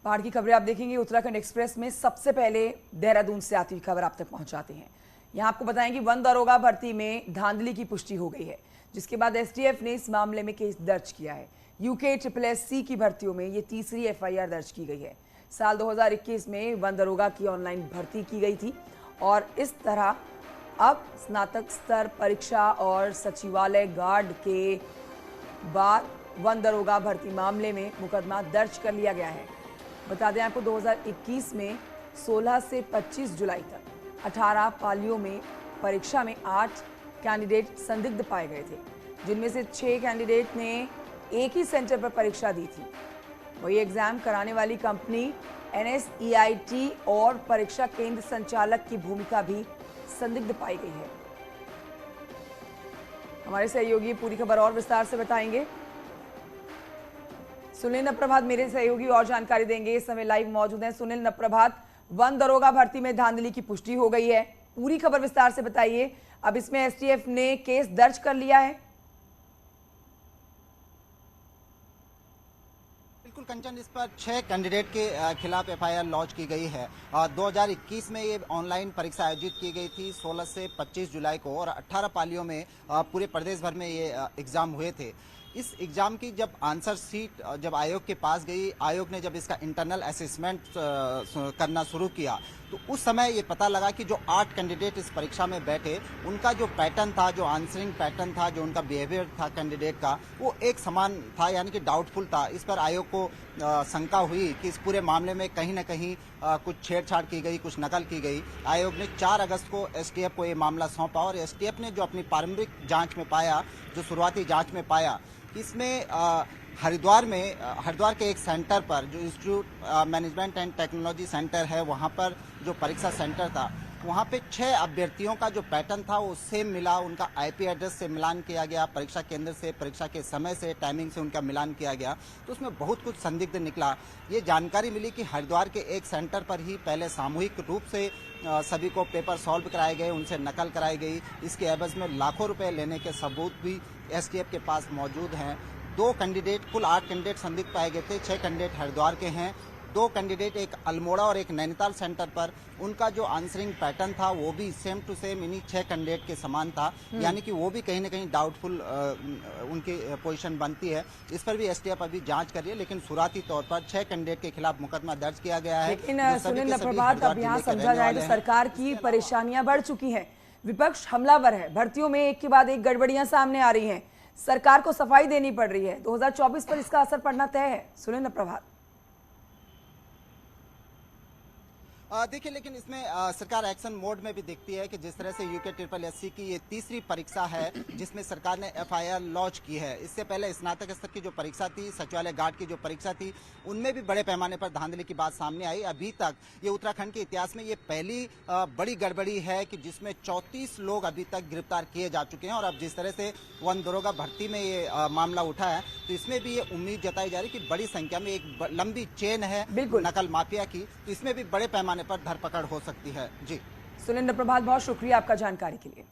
पहाड़ की खबरें आप देखेंगे उत्तराखंड एक्सप्रेस में। सबसे पहले देहरादून से आती हुई खबर आप तक पहुंचाते हैं। यहां आपको बताएं कि वन दरोगा भर्ती में धांधली की पुष्टि हो गई है, जिसके बाद एसटीएफ ने इस मामले में केस दर्ज किया है। यूके SSSC की भर्तियों में ये तीसरी FIR दर्ज की गई है। साल 2021 में वन दरोगा की ऑनलाइन भर्ती की गई थी और इस तरह अब स्नातक स्तर परीक्षा और सचिवालय गार्ड के बाद वन दरोगा भर्ती मामले में मुकदमा दर्ज कर लिया गया है। बता दें आपको 2021 में 16 से 25 जुलाई तक 18 पालियों में परीक्षा में 8 कैंडिडेट संदिग्ध पाए गए थे, जिनमें से 6 कैंडिडेट ने एक ही सेंटर पर परीक्षा दी थी। वही एग्जाम कराने वाली कंपनी NSEIT और परीक्षा केंद्र संचालक की भूमिका भी संदिग्ध पाई गई है। हमारे सहयोगी पूरी खबर और विस्तार से बताएंगे। सुनील नप्रभात मेरे सहयोगी और जानकारी देंगे, इस समय लाइव मौजूद हैं। सुनील नप्रभात, वन दरोगा भर्ती में धांधली की पुष्टि हो गई है, पूरी खबर विस्तार से बताइए। अब इसमें एसटीएफ ने केस दर्ज कर लिया है। बिल्कुल कंचन, इस पर 6 कैंडिडेट के खिलाफ FIR लॉन्च की गई है। 2021 में ये ऑनलाइन परीक्षा आयोजित की गई थी 16 से 25 जुलाई को, और 18 पालियों में पूरे प्रदेश भर में ये एग्जाम हुए थे। इस एग्जाम की जब आंसर शीट जब आयोग के पास गई, आयोग ने जब इसका इंटरनल असेसमेंट करना शुरू किया, तो उस समय ये पता लगा कि जो 8 कैंडिडेट इस परीक्षा में बैठे, उनका जो पैटर्न था, जो आंसरिंग पैटर्न था, जो उनका बिहेवियर था कैंडिडेट का, वो एक समान था, यानी कि डाउटफुल था। इस पर आयोग को शंका हुई कि इस पूरे मामले में कहीं ना कहीं कुछ छेड़छाड़ की गई, कुछ नकल की गई। आयोग ने 4 अगस्त को STF को ये मामला सौंपा, और STF ने जो अपनी प्रारंभिक जांच में पाया, जो शुरुआती जांच में पाया, इसमें हरिद्वार के एक सेंटर पर, जो institute management and technology centre है, वहाँ पर जो परीक्षा सेंटर था, वहाँ पे 6 अभ्यर्थियों का जो पैटर्न था वो सेम मिला। उनका IP एड्रेस से मिलान किया गया, परीक्षा केंद्र से, परीक्षा के समय से, टाइमिंग से उनका मिलान किया गया, तो उसमें बहुत कुछ संदिग्ध निकला। ये जानकारी मिली कि हरिद्वार के एक सेंटर पर ही पहले सामूहिक रूप से सभी को पेपर सॉल्व कराए गए, उनसे नकल कराई गई। इसके एवज में लाखों रुपए लेने के सबूत भी STF के पास मौजूद हैं। 2 कैंडिडेट, कुल 8 कैंडिडेट संदिग्ध पाए गए थे। 6 कैंडिडेट हरिद्वार के हैं, 2 कैंडिडेट एक अल्मोड़ा और एक नैनीताल सेंटर पर, उनका जो आंसरिंग पैटर्न था वो भी सेम टू सेम इन्हीं 6 कैंडिडेट के समान था, यानी कि वो भी कहीं ना कहीं डाउटफुल उनकी पोजीशन बनती है। इस पर भी STF अभी जांच कर रही है, लेकिन शुरुआती तौर पर 6 कैंडिडेट के खिलाफ मुकदमा दर्ज किया गया है। लेकिन सुनील नप्रभात, अब यहाँ समझा जाए तो सरकार की परेशानियां बढ़ चुकी हैं, विपक्ष हमलावर है, भर्तियों में एक के बाद एक गड़बड़ियां सामने आ रही हैं, सरकार को सफाई देनी पड़ रही है। 2024 पर इसका असर पड़ना तय है। सुनील नप्रभात, देखिए, लेकिन इसमें सरकार एक्शन मोड में भी दिखती है कि जिस तरह से यूके SSSC की ये तीसरी परीक्षा है जिसमें सरकार ने FIR लॉन्च की है। इससे पहले स्नातक स्तर की जो परीक्षा थी, सचिवालय गार्ड की जो परीक्षा थी, उनमें भी बड़े पैमाने पर धांधली की बात सामने आई। अभी तक ये उत्तराखंड के इतिहास में ये पहली बड़ी गड़बड़ी है कि जिसमें 34 लोग अभी तक गिरफ्तार किए जा चुके हैं। और अब जिस तरह से वन दरोगा भर्ती में ये मामला उठा है, तो इसमें भी ये उम्मीद जताई जा रही है कि बड़ी संख्या में एक लंबी चेन है नकल माफिया की, तो इसमें भी बड़े पैमाने पर धरपकड़ हो सकती है। जी सुनील नप्रभात, बहुत शुक्रिया आपका जानकारी के लिए।